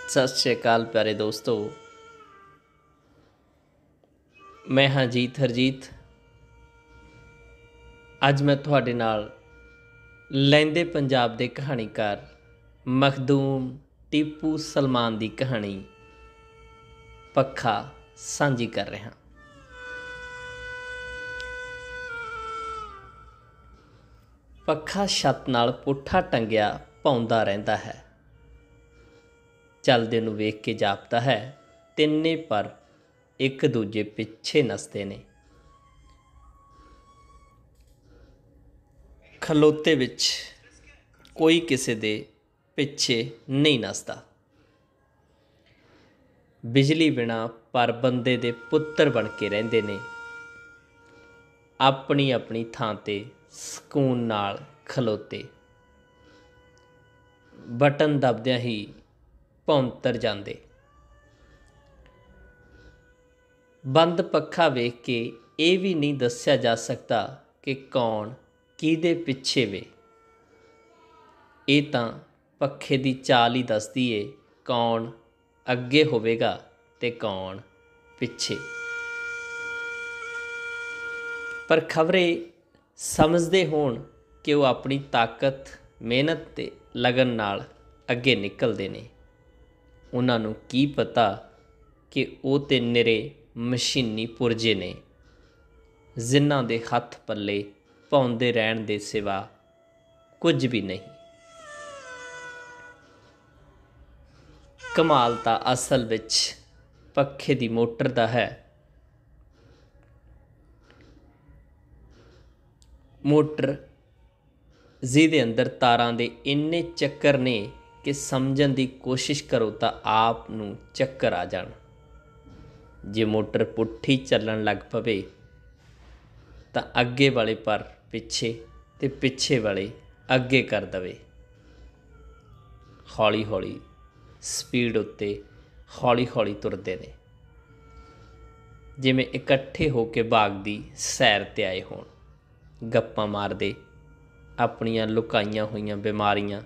सत श्री अकाल प्यारे दोस्तों, मैं हाँ जीत हरजीत। ਅੱਜ मैं ਤੁਹਾਡੇ ਨਾਲ ਲਹਿੰਦੇ ਪੰਜਾਬ ਦੇ ਕਹਾਣੀਕਾਰ ਮਖਦੂਮ ਟੀਪੂ ਸਲਮਾਨ ਦੀ ਕਹਾਣੀ ਪੱਖਾ ਸਾਂਝੀ ਕਰ ਰਿਹਾ। ਪੱਖਾ ਛੱਤ ਨਾਲ ਪੁੱਠਾ ਟੰਗਿਆ ਭੌਂਦਾ ਰਹਿੰਦਾ ਹੈ। ਚੱਲਦੇ ਨੂੰ ਵੇਖ ਕੇ ਜਾਪਦਾ ਹੈ ਤਿੰਨੇ ਪਰ ਇੱਕ ਦੂਜੇ ਪਿੱਛੇ ਨੱਸਦੇ ਨੇ। ਖਲੋਤੇ ਵਿੱਚ ਕੋਈ ਕਿਸੇ ਦੇ ਪਿੱਛੇ ਨਹੀਂ ਨੱਸਦਾ। ਬਿਜਲੀ ਬਿਨਾਂ ਪਰ ਬੰਦੇ ਦੇ ਪੁੱਤਰ ਬਣ ਕੇ ਰਹਿੰਦੇ ਨੇ, ਆਪਣੀ ਆਪਣੀ ਥਾਂ 'ਤੇ ਸਕੂਨ ਨਾਲ ਖਲੋਤੇ। ਬਟਨ ਦਬਦਿਆਂ ਹੀ ਭੌਂਤਰ ਜਾਂਦੇ। ਬੰਦ ਪੱਖਾ ਵੇਖ ਕੇ ਇਹ ਵੀ ਨਹੀਂ ਦੱਸਿਆ ਜਾ ਸਕਦਾ ਕਿ ਕੌਣ ਕਿਹਦੇ ਪਿੱਛੇ ਵੇ। ਇਹ ਤਾਂ ਪੱਖੇ ਦੀ ਚਾਲ ਹੀ ਦੱਸਦੀ ਏ ਕੌਣ ਅੱਗੇ ਹੋਵੇਗਾ ਤੇ ਕੌਣ ਪਿੱਛੇ। ਪਰ ਖਬਰੇ ਸਮਝਦੇ ਹੋਣ ਕਿ ਉਹ ਆਪਣੀ ਤਾਕਤ, ਮਿਹਨਤ ਤੇ ਲਗਨ ਨਾਲ ਅੱਗੇ ਨਿਕਲਦੇ ਨੇ। ਉਹਨਾਂ ਨੂੰ ਕੀ ਪਤਾ ਕਿ ਉਹ ਤੇ ਨਿਰੇ ਮਸ਼ੀਨੀ ਪੁਰਜੇ ਨੇ, ਜਿਨ੍ਹਾਂ ਦੇ ਹੱਥ ਪੱਲੇ ਭੌਂਦੇ ਰਹਿਣ ਦੇ ਸਿਵਾ ਕੁਝ ਵੀ ਨਹੀਂ। ਕਮਾਲ ਤਾਂ ਅਸਲ ਵਿੱਚ ਪੱਖੇ ਦੀ ਮੋਟਰ ਦਾ ਹੈ। ਮੋਟਰ ਜਿਹਦੇ ਅੰਦਰ ਤਾਰਾਂ ਦੇ ਇੰਨੇ ਚੱਕਰ ਨੇ ਕਿ ਸਮਝਣ ਦੀ ਕੋਸ਼ਿਸ਼ ਕਰੋ ਤਾਂ ਆਪ ਨੂੰ ਚੱਕਰ ਆ ਜਾਣ। ਜੇ ਮੋਟਰ ਪੁੱਠੀ ਚੱਲਣ ਲੱਗ ਪਵੇ ਤਾਂ ਅੱਗੇ ਵਾਲੇ ਪਰ ਪਿੱਛੇ ਤੇ ਪਿੱਛੇ ਵਾਲੇ ਅੱਗੇ ਕਰ ਦਵੇ। ਹੌਲੀ ਹੌਲੀ ਸਪੀਡ ਉੱਤੇ ਹੌਲੀ ਹੌਲੀ ਤੁਰਦੇ ਨੇ, ਜਿਵੇਂ ਇਕੱਠੇ ਹੋ ਕੇ ਬਾਗ ਦੀ ਸੈਰ 'ਤੇ ਆਏ ਹੋਣ। ਗੱਪਾਂ ਮਾਰਦੇ, ਆਪਣੀਆਂ ਲੁਕਾਈਆਂ ਹੋਈਆਂ ਬਿਮਾਰੀਆਂ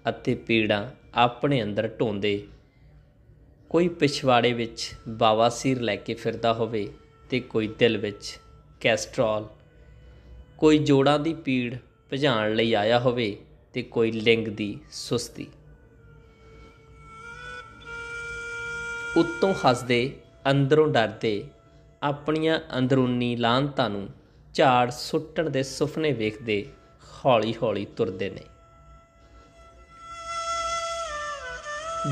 ਅਤੇ ਪੀੜਾਂ ਆਪਣੇ ਅੰਦਰ ਢੋਂਦੇ। ਕੋਈ ਪਿਛਵਾੜੇ ਵਿੱਚ ਬਾਵਾਸੀਰ ਲੈ ਕੇ ਫਿਰਦਾ ਹੋਵੇ ਤੇ ਕੋਈ ਦਿਲ ਵਿੱਚ ਕੈਸਟਰੋਲ, ਕੋਈ ਜੋੜਾਂ ਦੀ ਪੀੜ ਭਜਾਉਣ ਲਈ ਆਇਆ ਹੋਵੇ ਤੇ ਕੋਈ ਲਿੰਗ ਦੀ ਸੁਸਤੀ। ਉੱਤੋਂ ਹੱਸਦੇ, ਅੰਦਰੋਂ ਡਰਦੇ, ਆਪਣੀਆਂ ਅੰਦਰੂਨੀ ਲਾਹਨਤਾਂ ਨੂੰ ਝਾੜ ਸੁੱਟਣ ਦੇ ਸੁਪਨੇ ਵੇਖਦੇ ਹੌਲੀ ਹੌਲੀ ਤੁਰਦੇ ਨੇ।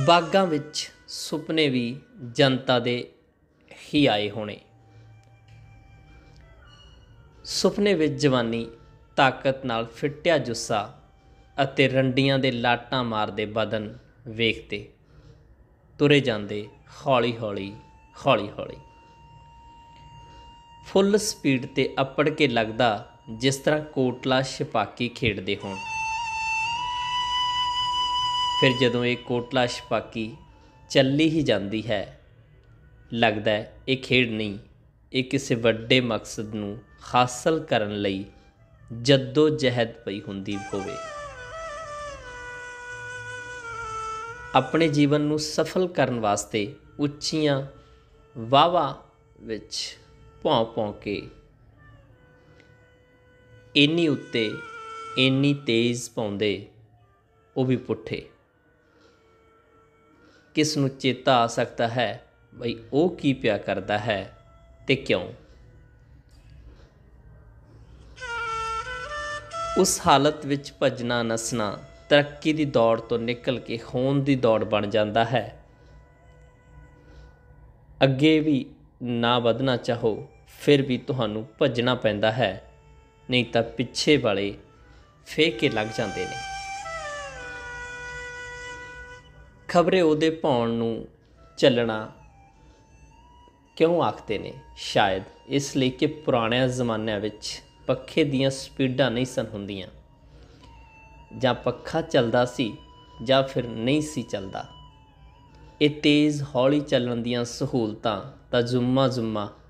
ਬਾਗਾਂ ਵਿੱਚ ਸੁਪਨੇ ਵੀ ਜਨਤਾ ਦੇ ਹੀ ਆਏ ਹੋਣੇ। ਸੁਪਨੇ ਵਿੱਚ ਜਵਾਨੀ, ਤਾਕਤ ਨਾਲ ਫਿੱਟਿਆ ਜੁੱਸਾ ਅਤੇ ਰੰਡੀਆਂ ਦੇ ਲਾਟਾਂ ਮਾਰਦੇ ਬਦਨ ਵੇਖਦੇ ਤੁਰੇ ਜਾਂਦੇ ਹੌਲੀ ਹੌਲੀ ਹੌਲੀ ਹੌਲੀ। ਫੁੱਲ ਸਪੀਡ 'ਤੇ ਅੱਪੜ ਕੇ ਲੱਗਦਾ ਜਿਸ ਤਰ੍ਹਾਂ ਕੋਟਲਾ ਛਪਾਕੀ ਖੇਡਦੇ ਹੋਣ। ਫਿਰ ਜਦੋਂ ਇਹ ਕੋਟਲਾ ਛਪਾਕੀ ਚੱਲੀ ਹੀ ਜਾਂਦੀ ਹੈ, ਲੱਗਦਾ ਇਹ ਖੇਡ ਨਹੀਂ, ਇਹ ਕਿਸੇ ਵੱਡੇ ਮਕਸਦ ਨੂੰ ਹਾਸਲ ਕਰਨ ਲਈ ਜੱਦੋ ਜਹਿਦ ਪਈ ਹੁੰਦੀ ਹੋਵੇ। ਆਪਣੇ ਜੀਵਨ ਨੂੰ ਸਫਲ ਕਰਨ ਵਾਸਤੇ ਉੱਚੀਆਂ ਵਾਹਵਾਂ ਵਿੱਚ ਭੌਂ ਭੌਂ ਕੇ ਇੰਨੀ ਉੱਤੇ ਇੰਨੀ ਤੇਜ਼ ਪਾਉਂਦੇ, ਉਹ ਵੀ ਪੁੱਠੇ। ਕਿਸ ਨੂੰ ਚੇਤਾ ਆ ਸਕਦਾ ਹੈ ਬਈ ਉਹ ਕੀ ਪਿਆ ਕਰਦਾ ਹੈ ਤੇ ਕਿਉਂ। ਉਸ ਹਾਲਤ ਵਿੱਚ ਭੱਜਣਾ ਨੱਸਣਾ ਤਰੱਕੀ ਦੀ ਦੌੜ ਤੋਂ ਨਿਕਲ ਕੇ ਹੋਂਦ ਦੀ ਦੌੜ ਬਣ ਜਾਂਦਾ ਹੈ। ਅੱਗੇ ਵੀ ਨਾ ਵਧਣਾ ਚਾਹੋ ਫਿਰ ਵੀ ਤੁਹਾਨੂੰ ਭੱਜਣਾ ਪੈਂਦਾ ਹੈ, ਨਹੀਂ ਤਾਂ ਪਿੱਛੇ ਵਾਲੇ ਫੇਹ ਕੇ ਲੱਗ ਜਾਂਦੇ ਨੇ। ਖਬਰੇ ਉਹਦੇ ਭੌਣ ਨੂੰ ਚੱਲਣਾ ਕਿਉਂ ਆਖਦੇ ਨੇ? ਸ਼ਾਇਦ ਇਸ ਲਈ ਕਿ ਪੁਰਾਣਿਆਂ ਜ਼ਮਾਨਿਆਂ ਵਿੱਚ ਪੱਖੇ ਦੀਆਂ ਸਪੀਡਾਂ ਨਹੀਂ ਸਨ ਹੁੰਦੀਆਂ। ਜਾਂ ਪੱਖਾ ਚੱਲਦਾ ਸੀ ਜਾਂ ਫਿਰ ਨਹੀਂ ਸੀ ਚੱਲਦਾ। ਇਹ ਤੇਜ਼ ਹੌਲੀ ਚੱਲਣ ਦੀਆਂ ਸਹੂਲਤਾਂ ਤਾਂ ਜ਼ੁੰਮਾ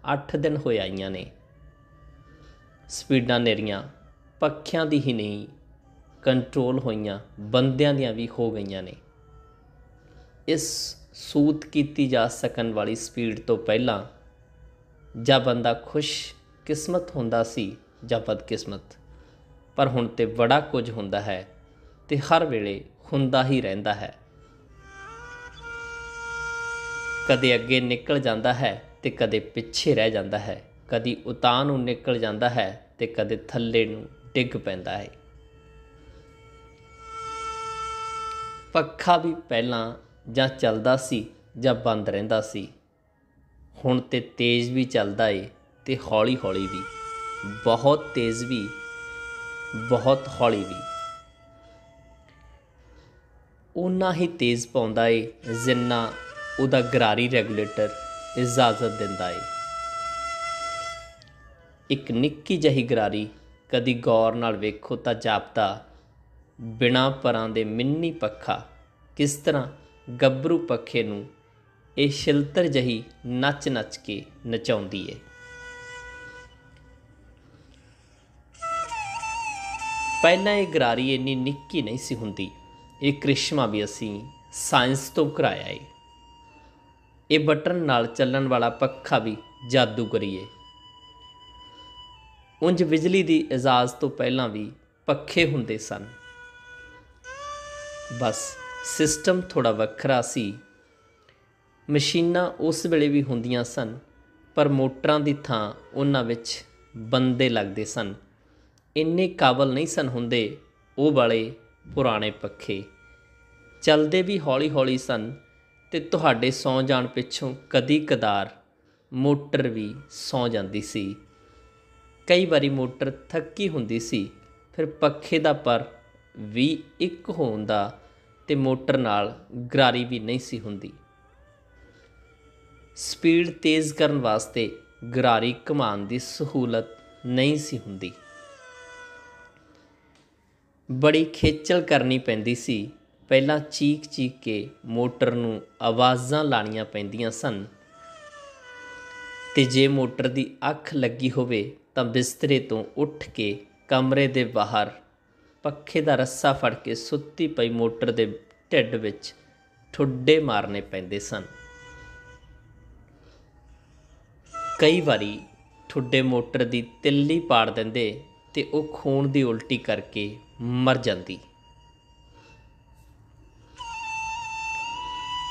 8 ਦਿਨ ਹੋਏ ਆਈਆਂ ਨੇ। ਸਪੀਡਾਂ ਨਿਰੀਆਂ ਪੱਖਿਆਂ ਦੀ ਹੀ ਨਹੀਂ, ਕੰਟਰੋਲ ਹੋਈਆਂ ਬੰਦਿਆਂ ਦੀਆਂ ਵੀ ਹੋ ਗਈਆਂ ਨੇ। इस सूत की जा सकन वाली स्पीड तो पहला ਜਾਂ ਬੰਦਾ ਖੁਸ਼ ਕਿਸਮਤ ਹੁੰਦਾ ਸੀ ਜਾਂ ਬਦਕਿਸਮਤ, ਪਰ ਹੁਣ ਤੇ ਬੜਾ ਕੁਝ ਹੁੰਦਾ ਹੈ ਤੇ ਹਰ ਵੇਲੇ ਹੁੰਦਾ ਹੀ ਰਹਿੰਦਾ ਹੈ। ਕਦੇ ਅੱਗੇ ਨਿਕਲ ਜਾਂਦਾ ਹੈ ਤੇ ਕਦੇ ਪਿੱਛੇ ਰਹਿ ਜਾਂਦਾ ਹੈ, ਕਦੀ ਉਤਾਂਹ ਨੂੰ ਨਿਕਲ ਜਾਂਦਾ ਹੈ ਤੇ ਕਦੇ ਥੱਲੇ ਨੂੰ ਡਿੱਗ ਪੈਂਦਾ ਹੈ। ਪੱਖਾ ਵੀ ਪਹਿਲਾਂ ਜਾਂ ਚੱਲਦਾ ਸੀ ਜਾਂ ਬੰਦ ਰਹਿੰਦਾ ਸੀ, ਹੁਣ ਤੇ ਤੇਜ਼ ਵੀ ਚੱਲਦਾ ਏ ਤੇ ਹੌਲੀ ਹੌਲੀ ਵੀ, ਬਹੁਤ ਤੇਜ਼ ਵੀ ਬਹੁਤ ਹੌਲੀ ਵੀ। ਓਨਾ ਹੀ ਤੇਜ਼ ਪਾਉਂਦਾ ਏ ਜਿੰਨਾ ਉਹਦਾ ਗਰਾਰੀ ਰੈਗੂਲੇਟਰ ਇਜਾਜ਼ਤ ਦਿੰਦਾ ਏ। ਇੱਕ ਨਿੱਕੀ ਜਿਹੀ ਗਰਾਰੀ ਕਦੀ ਗੌਰ ਨਾਲ ਵੇਖੋ ਤਾਂ ਜਾਪਦਾ ਬਿਨਾਂ ਪਰਾਂ ਦੇ ਮਿੰਨੀ ਪੱਖਾ ਕਿਸ ਤਰ੍ਹਾਂ ਗੱਭਰੂ ਪੱਖੇ ਨੂੰ ਇਹ ਛਿਲਤਰ ਜਿਹੀ ਨੱਚ ਨੱਚ ਕੇ ਨਚਾਉਂਦੀ ਏ। ਪਹਿਲਾਂ ਇਹ ਗਰਾਰੀ ਇੰਨੀ ਨਿੱਕੀ ਨਹੀਂ ਸੀ ਹੁੰਦੀ। ਇਹ ਕ੍ਰਿਸ਼ਮਾ ਵੀ ਅਸੀਂ ਸਾਇੰਸ ਤੋਂ ਕਰਾਇਆ ਏ। ਇਹ ਬਟਨ ਨਾਲ ਚੱਲਣ ਵਾਲਾ ਪੱਖਾ ਵੀ ਜਾਦੂਗਰੀ ਏ। ਉਂਝ ਬਿਜਲੀ ਦੀ ਇਜਾਜ਼ਤ ਤੋਂ ਪਹਿਲਾਂ ਵੀ ਪੱਖੇ ਹੁੰਦੇ ਸਨ, ਬਸ ਸਿਸਟਮ ਥੋੜ੍ਹਾ ਵੱਖਰਾ ਸੀ। ਮਸ਼ੀਨਾਂ ਉਸ ਵੇਲੇ ਵੀ ਹੁੰਦੀਆਂ ਸਨ, ਪਰ ਮੋਟਰਾਂ ਦੀ ਥਾਂ ਉਹਨਾਂ ਵਿੱਚ ਬੰਦੇ ਲੱਗਦੇ ਸਨ। ਇੰਨੇ ਕਾਬਲ ਨਹੀਂ ਸਨ ਹੁੰਦੇ ਉਹ ਵਾਲੇ ਪੁਰਾਣੇ ਪੱਖੇ। ਚੱਲਦੇ ਵੀ ਹੌਲੀ ਹੌਲੀ ਸਨ ਅਤੇ ਤੁਹਾਡੇ ਸੌਂ ਜਾਣ ਪਿੱਛੋਂ ਕਦੀ ਕਦਾਰ ਮੋਟਰ ਵੀ ਸੌਂ ਜਾਂਦੀ ਸੀ। ਕਈ ਵਾਰੀ ਮੋਟਰ ਥੱਕੀ ਹੁੰਦੀ ਸੀ, ਫਿਰ ਪੱਖੇ ਦਾ ਪਰ ਵੀ ਇੱਕ ਹੋਣ ਦਾ ਅਤੇ ਮੋਟਰ ਨਾਲ ਗਰਾਰੀ ਵੀ ਨਹੀਂ ਸੀ ਹੁੰਦੀ। ਸਪੀਡ ਤੇਜ਼ ਕਰਨ ਵਾਸਤੇ ਗਰਾਰੀ ਘੁਮਾਉਣ ਦੀ ਸਹੂਲਤ ਨਹੀਂ ਸੀ ਹੁੰਦੀ। ਬੜੀ ਖੇਚਲ ਕਰਨੀ ਪੈਂਦੀ ਸੀ। ਪਹਿਲਾਂ ਚੀਕ ਚੀਕ ਕੇ ਮੋਟਰ ਨੂੰ ਆਵਾਜ਼ਾਂ ਲਾਉਣੀਆਂ ਪੈਂਦੀਆਂ ਸਨ, ਅਤੇ ਜੇ ਮੋਟਰ ਦੀ ਅੱਖ ਲੱਗੀ ਹੋਵੇ ਤਾਂ ਬਿਸਤਰੇ ਤੋਂ ਉੱਠ ਕੇ ਕਮਰੇ ਦੇ ਬਾਹਰ ਪੱਖੇ ਦਾ ਰੱਸਾ ਫੜ ਕੇ ਸੁੱਤੀ ਪਈ ਮੋਟਰ ਦੇ ਢਿੱਡ ਵਿੱਚ ਠੁੱਡੇ ਮਾਰਨੇ ਪੈਂਦੇ ਸਨ। ਕਈ ਵਾਰੀ ਠੁੱਡੇ ਮੋਟਰ ਦੀ ਤਿੱਲੀ ਪਾੜ ਦਿੰਦੇ ਅਤੇ ਉਹ ਖੂਨ ਦੀ ਉਲਟੀ ਕਰਕੇ ਮਰ ਜਾਂਦੀ।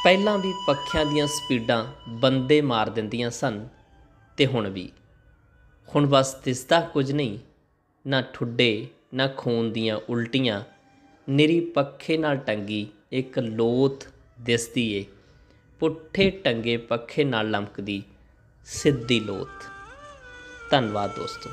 ਪਹਿਲਾਂ ਵੀ ਪੱਖਿਆਂ ਦੀਆਂ ਸਪੀਡਾਂ ਬੰਦੇ ਮਾਰ ਦਿੰਦੀਆਂ ਸਨ ਅਤੇ ਹੁਣ ਵੀ। ਹੁਣ ਬਸ ਦਿਸਦਾ ਕੁਝ ਨਹੀਂ, ਨਾ ਠੁੱਡੇ ਨਾ ਖੂਨ ਦੀਆਂ ਉਲਟੀਆਂ, ਨਿਰੀ ਪੱਖੇ ਨਾਲ ਟੰਗੀ ਇੱਕ ਲੋਥ ਦਿਸਦੀ ਏ, ਪੁੱਠੇ ਟੰਗੇ ਪੱਖੇ ਨਾਲ ਲਮਕਦੀ ਸਿੱਧੀ ਲੋਥ। ਧੰਨਵਾਦ ਦੋਸਤੋ।